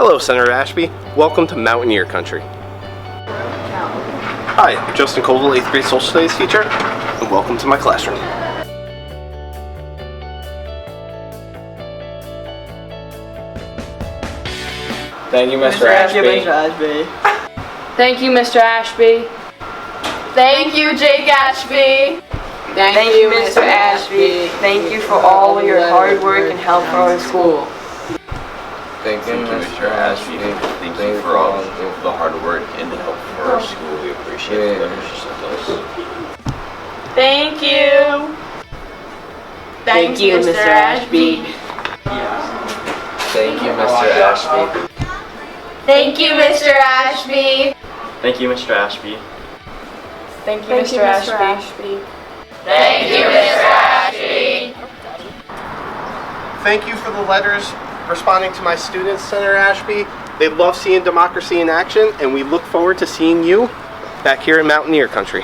Hello, Senator Ashby. Welcome to Mountaineer Country. Hi, I'm Justin Covell, 8th grade social studies teacher, and welcome to my classroom. Thank you, Mr. Ashby. Thank you, Mr. Ashby. Thank you, Jake Ashby. Thank you, Mr. Ashby. Thank you for all your hard work and help for our school. Thank you, Mr. Ashby. Thank you for all the hard work and the help for our school. We appreciate the letters you sent us. Thank you. Thank you, Mr. Ashby. Thank you, Mr. Ashby. Thank you, Mr. Ashby. Thank you, Mr. Ashby. Thank you, Mr. Ashby. Thank you, Mr. Ashby. Thank you for the letters responding to my students, Senator Ashby. They love seeing democracy in action, and we look forward to seeing you back here in Mountaineer Country.